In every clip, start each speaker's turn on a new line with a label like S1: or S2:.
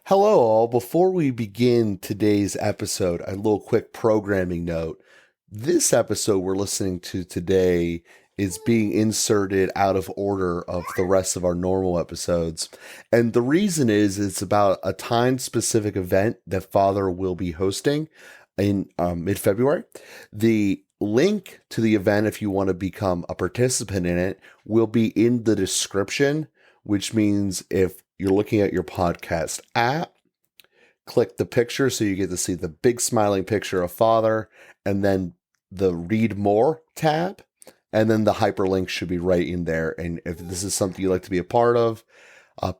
S1: Hello, all. Before we begin today's episode, a little quick programming note. This episode we're listening to today is being inserted out of order of the rest of our normal episodes. And the reason is it's about a time specific event that Father will be hosting in mid February. The link to the event, if you want to become a participant in it, will be in the description, which means if you're looking at your podcast app, click the picture so you get to see the big smiling picture of Father, and then the Read More tab, and then the hyperlink should be right in there. And if this is something you'd like to be a part of,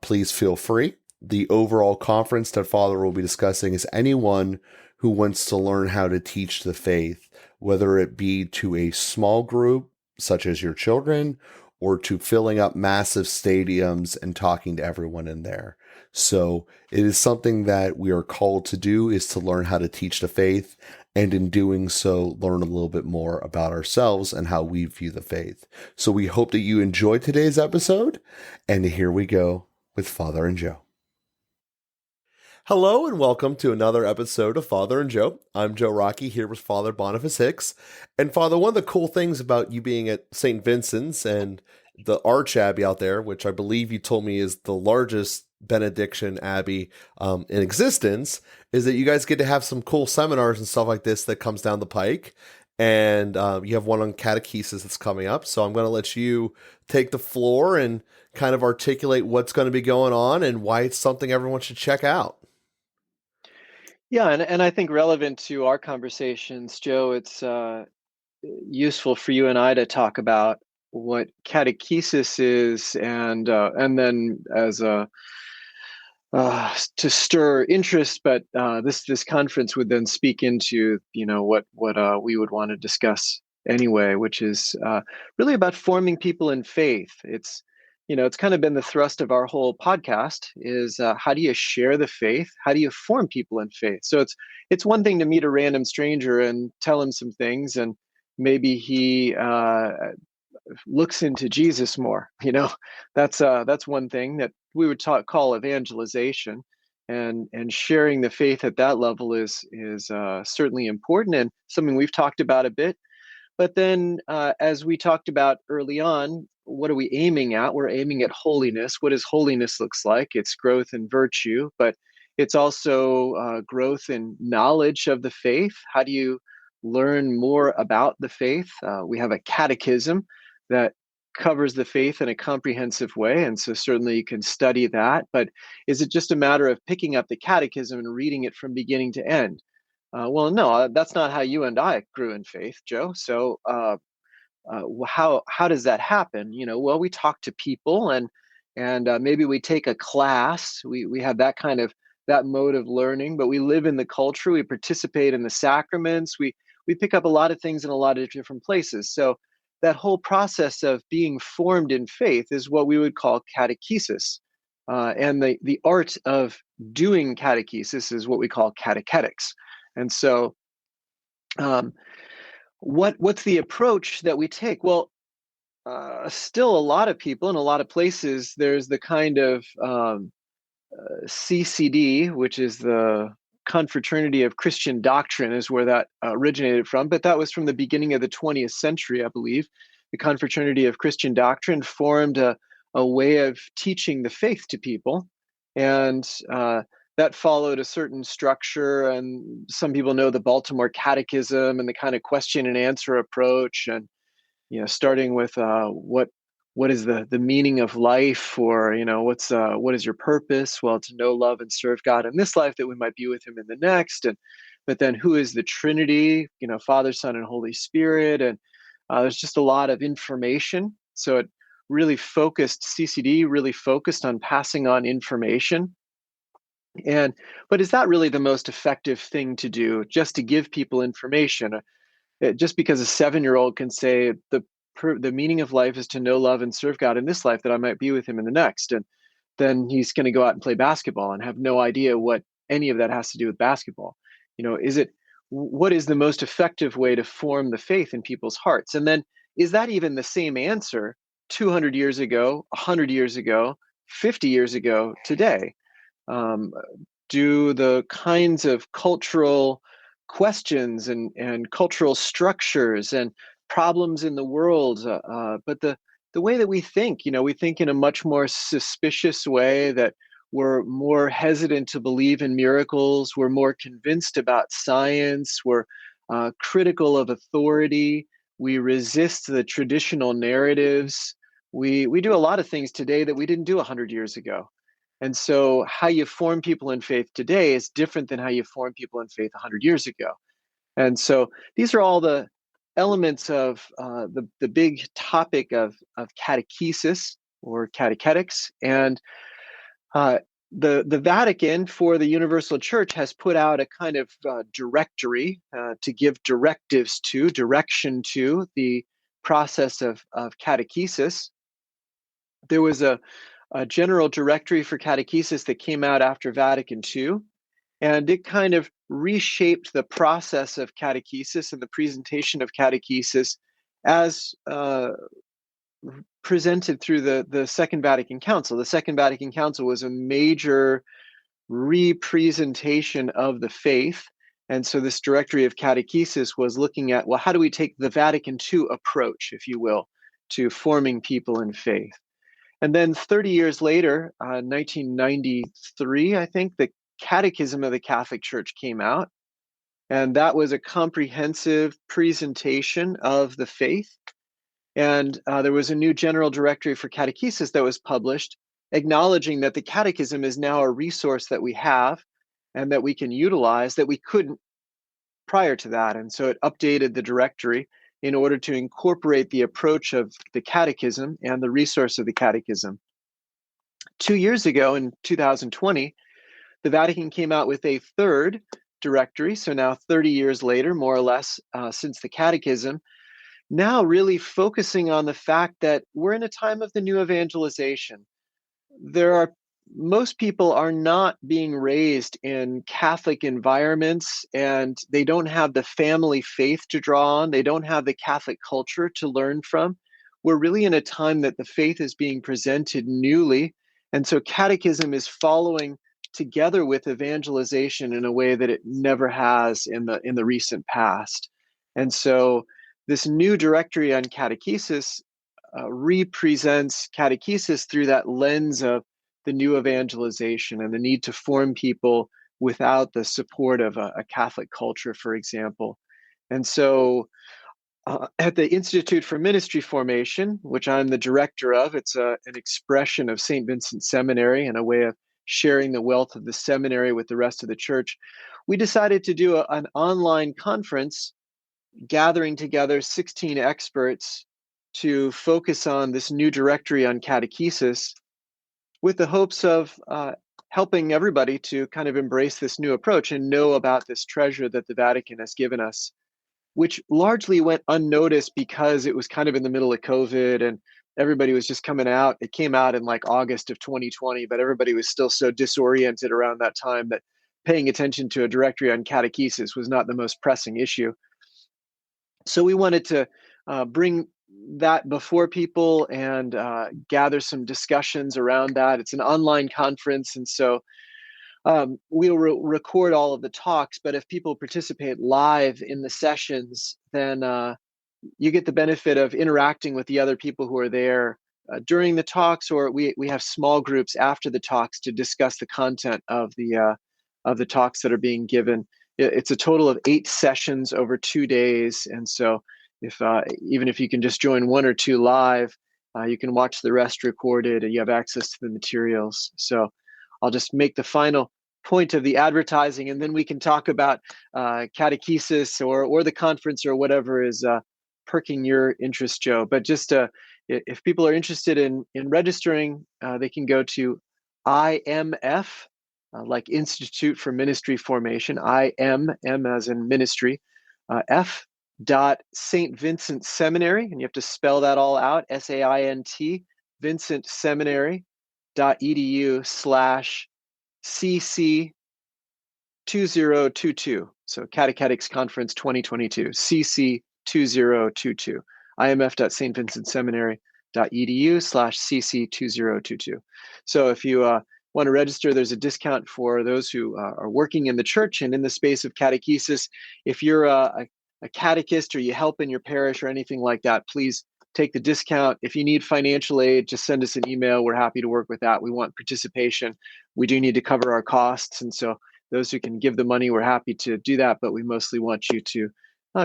S1: please feel free. The overall conference that Father will be discussing is anyone who wants to learn how to teach the faith, whether it be to a small group, such as your children, or to filling up massive stadiums and talking to everyone in there. So it is something that we are called to do, is to learn how to teach the faith, and in doing so, learn a little bit more about ourselves and how we view the faith. So we hope that you enjoyed today's episode, and here we go with Father and Joe. Hello and welcome to another episode of Father and Joe. I'm Joe Rocky here with Father Boniface Hicks. And Father, one of the cool things about you being at Saint Vincent's and the Arch Abbey out there, which I believe you told me is the largest Benediction Abbey in existence, is that you guys get to have some cool seminars and stuff like this that comes down the pike. And you have one on catechesis that's coming up. So I'm going to let you take the floor and kind of articulate what's going to be going on and why it's something everyone should check out.
S2: Yeah, and I think relevant to our conversations, Joe, it's useful for you and I to talk about what catechesis is, and then as a to stir interest. But this conference would then speak into what we would want to discuss anyway, which is really about forming people in faith. It's kind of been the thrust of our whole podcast is how do you share the faith? How do you form people in faith? So it's one thing to meet a random stranger and tell him some things, and maybe he looks into Jesus more. That's one thing that we would call evangelization, and sharing the faith at that level is certainly important and something we've talked about a bit. But then, as we talked about early on, what are we aiming at? We're aiming at holiness. What does holiness looks like? It's growth in virtue, but it's also growth in knowledge of the faith. How do you learn more about the faith? We have a catechism that covers the faith in a comprehensive way, and so certainly you can study that. But is it just a matter of picking up the catechism and reading it from beginning to end? Well, no, that's not how you and I grew in faith, Joe. So how does that happen? Well, we talk to people, and maybe we take a class. We have that mode of learning, but we live in the culture. We participate in the sacraments. We pick up a lot of things in a lot of different places. So that whole process of being formed in faith is what we would call catechesis. And the art of doing catechesis is what we call catechetics. And so what's the approach that we take? Well, still a lot of people in a lot of places, there's the kind of CCD, which is the Confraternity of Christian Doctrine, is where that originated from. But that was from the beginning of the 20th century, I believe. The Confraternity of Christian Doctrine formed a way of teaching the faith to people. And that followed a certain structure, and some people know the Baltimore Catechism and the kind of question and answer approach, and starting with what is the meaning of life, or what is your purpose? Well, to know, love, and serve God in this life, that we might be with Him in the next. But then, who is the Trinity? Father, Son, and Holy Spirit, and there's just a lot of information. So it really focused, CCD really focused on passing on information. But is that really the most effective thing to do, just to give people information? Just because a 7-year-old can say the meaning of life is to know, love, and serve God in this life, that I might be with Him in the next, and then he's going to go out and play basketball and have no idea what any of that has to do with basketball. What is the most effective way to form the faith in people's hearts? And then, is that even the same answer 200 years ago, 100 years ago, 50 years ago, today? do the kinds of cultural questions and cultural structures and problems in the world. But the way that we think, we think in a much more suspicious way, that we're more hesitant to believe in miracles. We're more convinced about science. We're critical of authority. We resist the traditional narratives. We do a lot of things today that we didn't do 100 years ago. And so how you form people in faith today is different than how you form people in faith 100 years ago. And so these are all the elements of the big topic of catechesis or catechetics. And the Vatican, for the Universal Church, has put out a kind of directory to give direction to the process of catechesis. There was a general directory for catechesis that came out after Vatican II, and it kind of reshaped the process of catechesis and the presentation of catechesis as presented through the Second Vatican Council. The Second Vatican Council was a major representation of the faith. And so this directory of catechesis was looking at, well, how do we take the Vatican II approach, if you will, to forming people in faith? And then 30 years later, 1993, I think, the Catechism of the Catholic Church came out. And that was a comprehensive presentation of the faith. And there was a new general directory for catechesis that was published, acknowledging that the catechism is now a resource that we have and that we can utilize that we couldn't prior to that. And so it updated the directory in order to incorporate the approach of the catechism and the resource of the catechism. 2 years ago, in 2020, the Vatican came out with a third directory. So now 30 years later, more or less, since the catechism, now really focusing on the fact that we're in a time of the new evangelization. Most people are not being raised in Catholic environments, and they don't have the family faith to draw on. They don't have the Catholic culture to learn from. We're really in a time that the faith is being presented newly. And so catechism is following together with evangelization in a way that it never has in the recent past. And so this new directory on catechesis represents catechesis through that lens of the new evangelization and the need to form people without the support of a Catholic culture, for example. And so at the Institute for Ministry Formation, which I'm the director of, it's an expression of Saint Vincent Seminary and a way of sharing the wealth of the seminary with the rest of the church. We decided to do an online conference gathering together 16 experts to focus on this new directory on catechesis, with the hopes of helping everybody to kind of embrace this new approach and know about this treasure that the Vatican has given us, which largely went unnoticed because it was kind of in the middle of COVID and everybody was just coming out. It came out in like August of 2020, but everybody was still so disoriented around that time that paying attention to a directory on catechesis was not the most pressing issue. So we wanted to bring that before people and gather some discussions around that. It's an online conference, and so we'll record all of the talks, but if people participate live in the sessions, then you get the benefit of interacting with the other people who are there during the talks, or we have small groups after the talks to discuss the content of the talks that are being given. It's a total of 8 sessions over 2 days, and so even if you can just join 1 or 2 live, you can watch the rest recorded, and you have access to the materials. So I'll just make the final point of the advertising, and then we can talk about catechesis or the conference or whatever is perking your interest, Joe. But just if people are interested in registering, they can go to IMF, like Institute for Ministry Formation, IM as in ministry, F. Saint Vincent Seminary, and you have to spell that all out, SAINT, Vincent Seminary.edu/CC 2022. So Catechetics Conference 2022, CC 2022. IMF.stvincentseminary.edu/CC 2022. So if you want to register, there's a discount for those who are working in the church and in the space of catechesis. If you're a catechist or you help in your parish or anything like that, please take the discount. If you need financial aid, just send us an email. We're happy to work with that. We want participation. We do need to cover our costs. And so those who can give the money, we're happy to do that. But we mostly want you to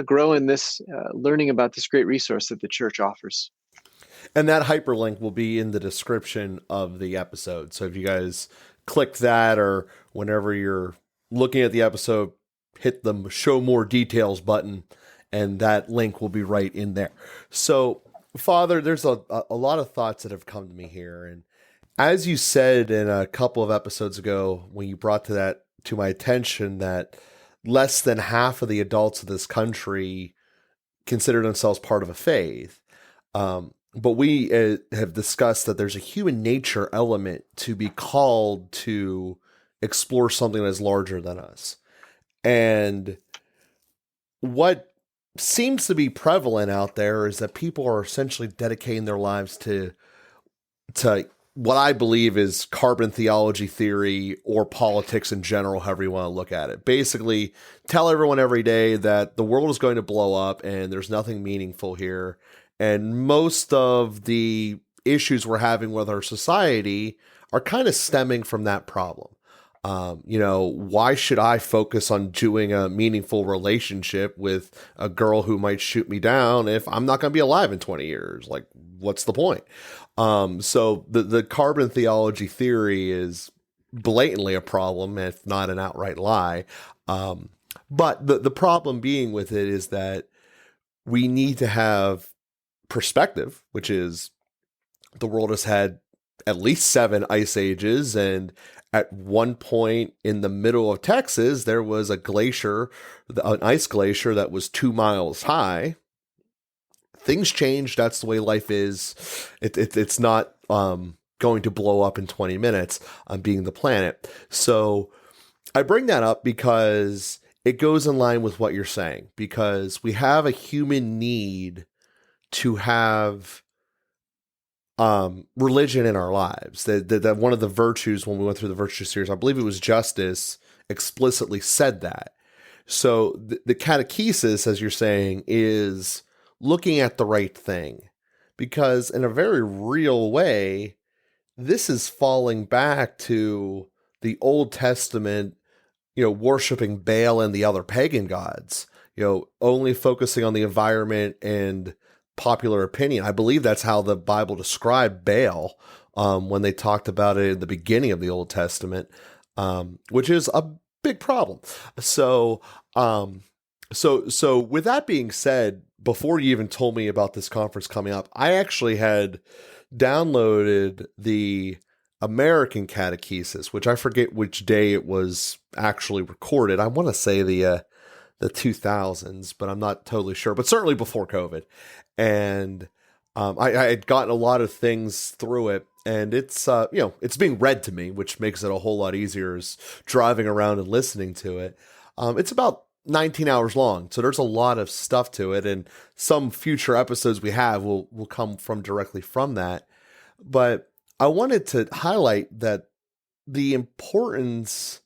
S2: grow in this, learning about this great resource that the church offers.
S1: And that hyperlink will be in the description of the episode. So if you guys click that, or whenever you're looking at the episode, hit the show more details button, and that link will be right in there. So, Father, there's a lot of thoughts that have come to me here. And as you said in a couple of episodes ago, when you brought to my attention that less than half of the adults of this country consider themselves part of a faith. But we have discussed that there's a human nature element to be called to explore something that is larger than us. And what seems to be prevalent out there is that people are essentially dedicating their lives to what I believe is carbon theology theory or politics in general, however you want to look at it. Basically, tell everyone every day that the world is going to blow up and there's nothing meaningful here. And most of the issues we're having with our society are kind of stemming from that problem. Why should I focus on doing a meaningful relationship with a girl who might shoot me down if I'm not going to be alive in 20 years? Like, what's the point? So the carbon theology theory is blatantly a problem, if not an outright lie. But the problem being with it is that we need to have perspective, which is the world has had at least 7 ice ages, and at one point in the middle of Texas, there was a glacier, an ice glacier that was 2 miles high. Things change. That's the way life is. It's not going to blow up in 20 minutes on being the planet. So I bring that up because it goes in line with what you're saying, because we have a human need to have religion in our lives. That one of the virtues, when we went through the virtue series, I believe it was Justice, explicitly said that. So the catechesis, as you're saying, is looking at the right thing, because in a very real way, this is falling back to the Old Testament, worshiping Baal and the other pagan gods, only focusing on the environment and popular opinion. I believe that's how the Bible described Baal when they talked about it in the beginning of the Old Testament, which is a big problem. So with that being said, before you even told me about this conference coming up, I actually had downloaded the American Catechesis, which I forget which day it was actually recorded. I want to say the 2000s, but I'm not totally sure, but certainly before COVID. And I had gotten a lot of things through it, and it's it's being read to me, which makes it a whole lot easier as driving around and listening to it. It's about 19 hours long, so there's a lot of stuff to it, and some future episodes we have will come from directly from that. But I wanted to highlight that the importance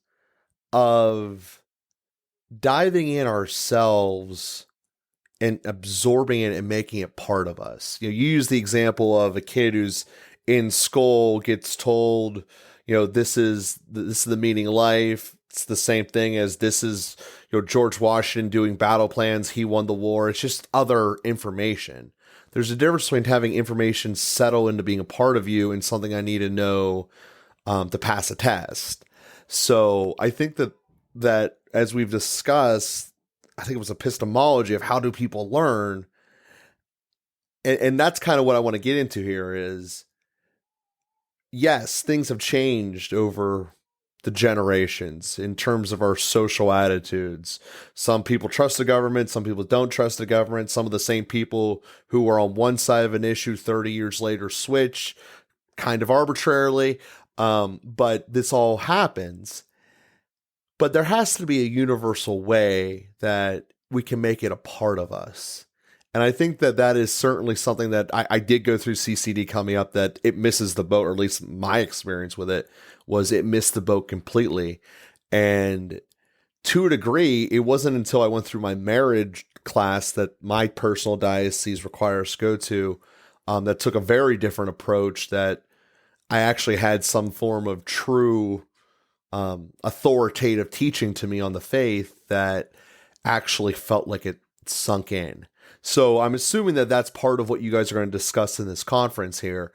S1: of diving in ourselves and absorbing it and making it part of us. You use the example of a kid who's in school, gets told, this is the meaning of life. It's the same thing as this is, George Washington doing battle plans. He won the war. It's just other information. There's a difference between having information settle into being a part of you and something I need to know to pass a test. So I think that as we've discussed, I think it was epistemology of how do people learn. And that's kind of what I want to get into here is, yes, things have changed over the generations in terms of our social attitudes. Some people trust the government. Some people don't trust the government. Some of the same people who are on one side of an issue 30 years later switch kind of arbitrarily. But this all happens. But there has to be a universal way that we can make it a part of us. And I think that is certainly something that I did go through CCD coming up, that it misses the boat, or at least my experience with it was it missed the boat completely. And to a degree, it wasn't until I went through my marriage class that my personal diocese requires us to go to, that took a very different approach, that I actually had some form of true authoritative teaching to me on the faith that actually felt like it sunk in. So I'm assuming that that's part of what you guys are going to discuss in this conference here.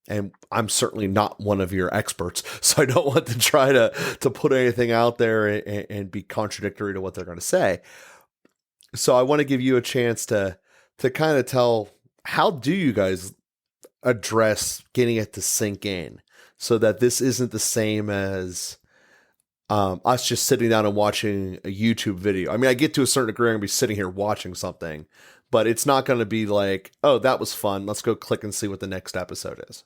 S1: And I'm certainly not one of your experts, so I don't want to try to put anything out there and be contradictory to what they're going to say. So I want to give you a chance to kind of tell, how do you guys address getting it to sink in, so that this isn't the same as us just sitting down and watching a YouTube video. I mean, I get to a certain degree, I'm going to be sitting here watching something, but it's not going to be like, oh, that was fun, let's go click and see what the next episode is.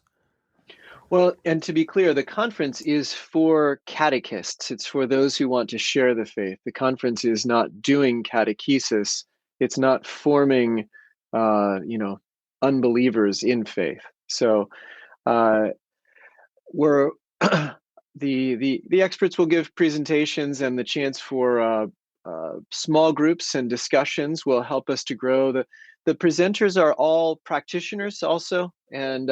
S2: Well, and to be clear, the conference is for catechists. It's for those who want to share the faith. The conference is not doing catechesis. It's not forming, unbelievers in faith. So we're the experts will give presentations, and the chance for small groups and discussions will help us to grow. The presenters are all practitioners also, and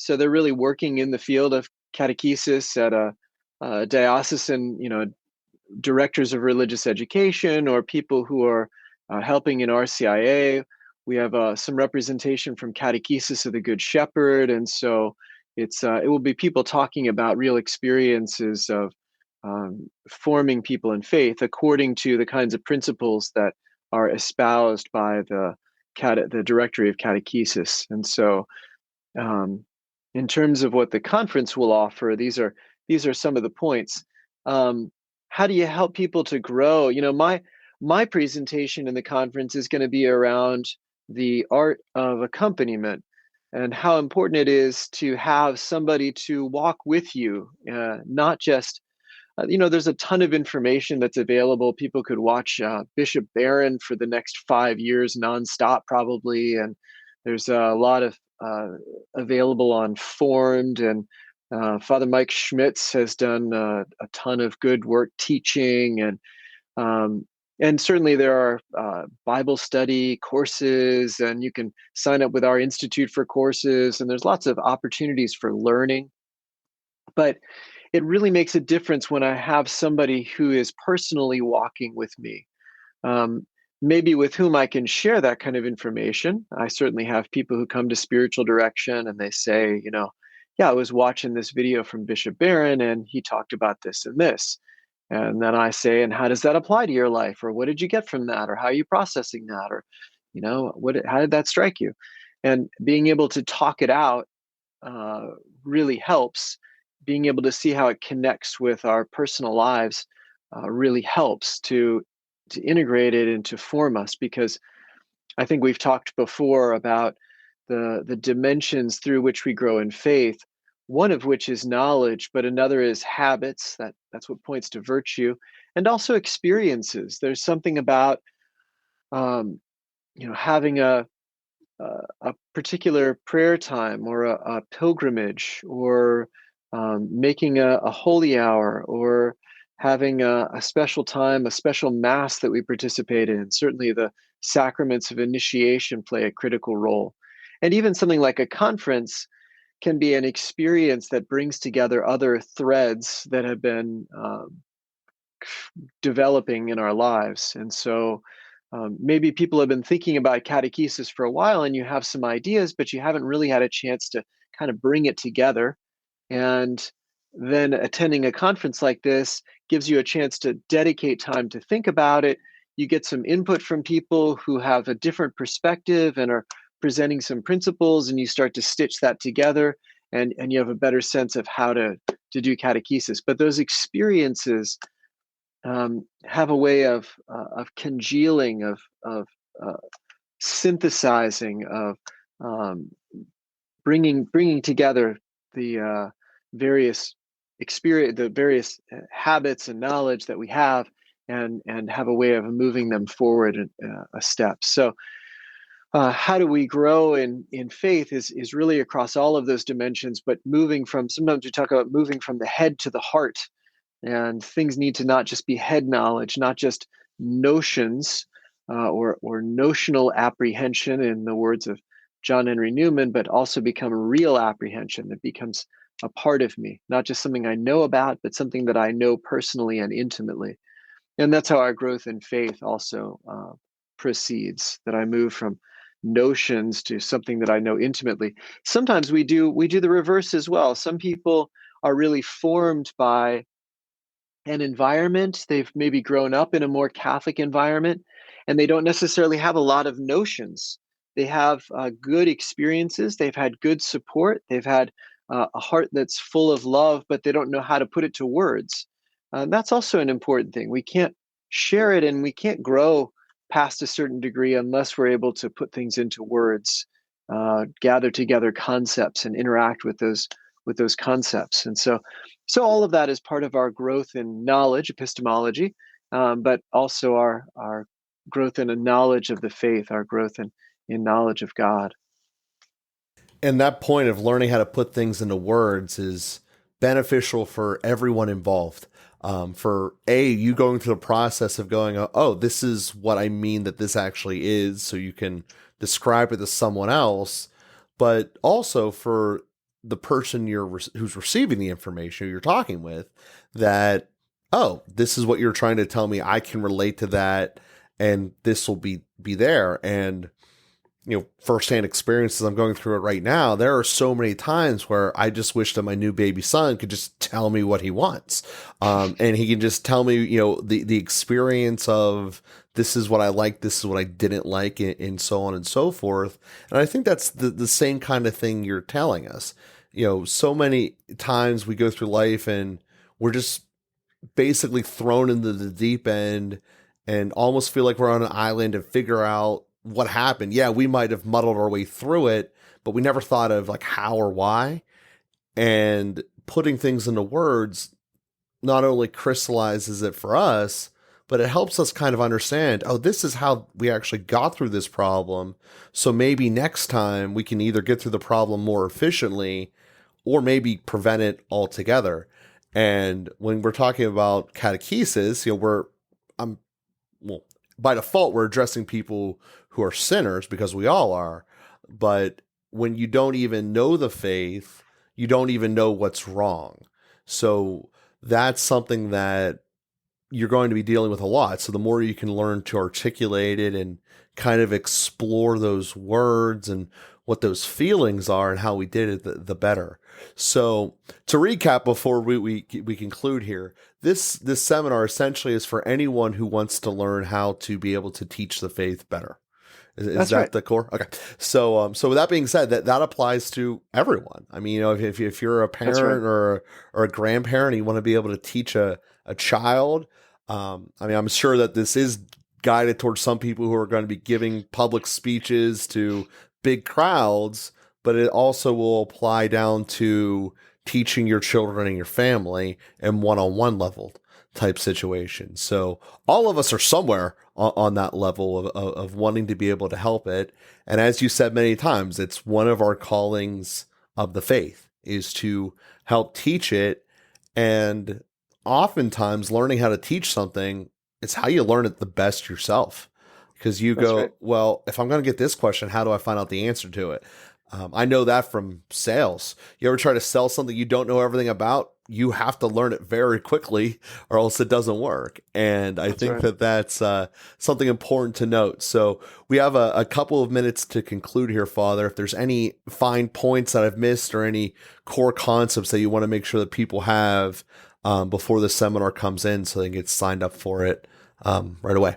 S2: so they're really working in the field of catechesis at a diocesan, directors of religious education, or people who are helping in RCIA. We have some representation from Catechesis of the Good Shepherd, and so it will be people talking about real experiences of forming people in faith according to the kinds of principles that are espoused by the Directory of Catechesis. And so, in terms of what the conference will offer, these are some of the points. How do you help people to grow? My presentation in the conference is going to be around the art of accompaniment, and how important it is to have somebody to walk with you, not just, there's a ton of information that's available. People could watch Bishop Barron for the next 5 years nonstop, probably, and there's a lot of available on Formed, and Father Mike Schmitz has done a ton of good work teaching, and certainly there are Bible study courses, and you can sign up with our institute for courses, and there's lots of opportunities for learning. But it really makes a difference when I have somebody who is personally walking with me, maybe with whom I can share that kind of information. I certainly have people who come to spiritual direction and they say, yeah, I was watching this video from Bishop Barron and he talked about this and this. And then I say, and how does that apply to your life? Or what did you get from that? Or how are you processing that? Or, how did that strike you? And being able to talk it out really helps. Being able to see how it connects with our personal lives really helps to integrate it and to form us, because I think we've talked before about the dimensions through which we grow in faith, one of which is knowledge, but another is habits. That's what points to virtue, and also experiences. There's something about having a particular prayer time, or a pilgrimage, or making a holy hour, or having a special time, a special mass that we participate in. Certainly the sacraments of initiation play a critical role. And even something like a conference can be an experience that brings together other threads that have been developing in our lives. And so maybe people have been thinking about catechesis for a while, and you have some ideas, but you haven't really had a chance to kind of bring it together. And then attending a conference like this gives you a chance to dedicate time to think about it. You get some input from people who have a different perspective and are presenting some principles, and you start to stitch that together, and you have a better sense of how to do catechesis. But those experiences have a way of congealing, of synthesizing, of bringing together the various the various habits and knowledge that we have, and have a way of moving them forward a step. So how do we grow in faith is really across all of those dimensions, but moving from, sometimes we talk about moving from the head to the heart, and things need to not just be head knowledge, not just notions, or notional apprehension in the words of John Henry Newman, but also become real apprehension that becomes a part of me, not just something I know about, but something that I know personally and intimately. And that's how our growth in faith also proceeds, that I move from notions to something that I know intimately. Sometimes we do the reverse as well. Some people are really formed by an environment. They've maybe grown up in a more Catholic environment, and they don't necessarily have a lot of notions. They have good experiences. They've had good support. They've had a heart that's full of love, but they don't know how to put it to words. That's also an important thing. We can't share it, and we can't grow past a certain degree unless we're able to put things into words, gather together concepts, and interact with those concepts. And so all of that is part of our growth in knowledge, epistemology, but also our growth in a knowledge of the faith, our growth in knowledge of God.
S1: And that point of learning how to put things into words is beneficial for everyone involved. For you going through the process of going, oh, this is what I mean that this actually is, so you can describe it to someone else, but also for the person who's receiving the information, who you're talking with, that, oh, this is what you're trying to tell me. I can relate to that, and this will be there. And firsthand experiences, I'm going through it right now. There are so many times where I just wish that my new baby son could just tell me what he wants. And he can just tell me, the experience of, this is what I like, this is what I didn't like, and so on and so forth. And I think that's the same kind of thing you're telling us. So many times we go through life and we're just basically thrown into the deep end and almost feel like we're on an island and figure out what happened. Yeah, we might have muddled our way through it, but we never thought of like how or why. And putting things into words not only crystallizes it for us, but it helps us kind of understand, oh, this is how we actually got through this problem. So maybe next time we can either get through the problem more efficiently or maybe prevent it altogether. And when we're talking about catechesis, by default, we're addressing people who are sinners, because we all are. But when you don't even know the faith, you don't even know what's wrong. So that's something that you're going to be dealing with a lot. So the more you can learn to articulate it and kind of explore those words and what those feelings are and how we did it, the better. So to recap before we conclude here, this seminar essentially is for anyone who wants to learn how to be able to teach the faith better. Is that right? The core? Okay. So with that being said, that applies to everyone. I mean, if you're a parent, right, or a grandparent, and you want to be able to teach a child, I mean, I'm sure that this is guided towards some people who are going to be giving public speeches to big crowds, but it also will apply down to teaching your children and your family in one-on-one level type situation. So all of us are somewhere on that level of wanting to be able to help it. And as you said many times, it's one of our callings of the faith is to help teach it. And oftentimes learning how to teach something, it's how you learn it the best yourself. Because you go, right, well, if I'm going to get this question, how do I find out the answer to it? I know that from sales. You ever try to sell something you don't know everything about? You have to learn it very quickly or else it doesn't work. And I think right, that's something important to note. So we have a couple of minutes to conclude here, Father. If there's any fine points that I've missed or any core concepts that you want to make sure that people have before the seminar comes in so they can get signed up for it right away.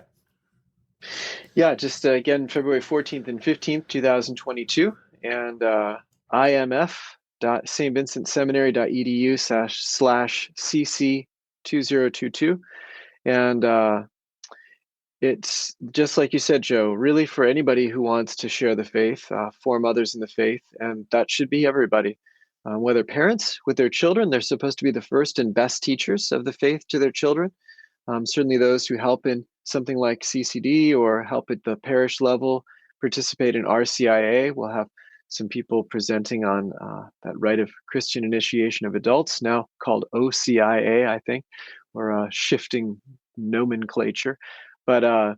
S2: Yeah, just again, February 14th and 15th, 2022, and imf.stvincentseminary.edu/cc2022. And it's just like you said, Joe, really for anybody who wants to share the faith, form others in the faith, and that should be everybody. Whether parents with their children, they're supposed to be the first and best teachers of the faith to their children. Certainly those who help in something like CCD or help at the parish level, participate in RCIA. We'll have some people presenting on that rite of Christian initiation of adults, now called OCIA, I think, or shifting nomenclature. But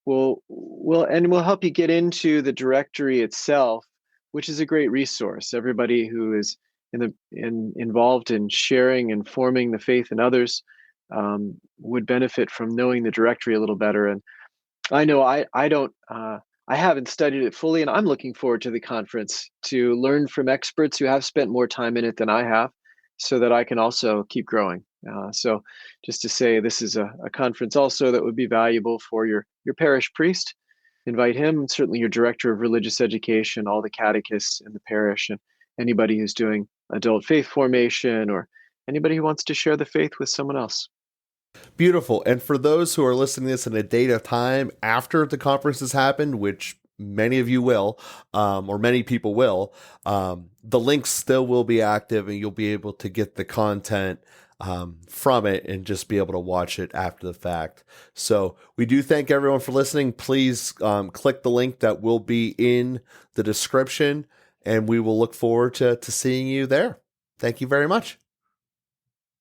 S2: we'll help you get into the directory itself, which is a great resource. Everybody who is involved in sharing and forming the faith in others would benefit from knowing the directory a little better. And I know I haven't studied it fully, and I'm looking forward to the conference to learn from experts who have spent more time in it than I have, so that I can also keep growing. So just to say, this is a conference also that would be valuable for your parish priest. Invite him, certainly your director of religious education, all the catechists in the parish, and anybody who's doing adult faith formation, or anybody who wants to share the faith with someone else.
S1: Beautiful. And for those who are listening to this in a date of time after the conference has happened, which many of you will, or many people will, the links still will be active, and you'll be able to get the content from it and just be able to watch it after the fact. So we do thank everyone for listening. Please click the link that will be in the description, and we will look forward to seeing you there. Thank you very much.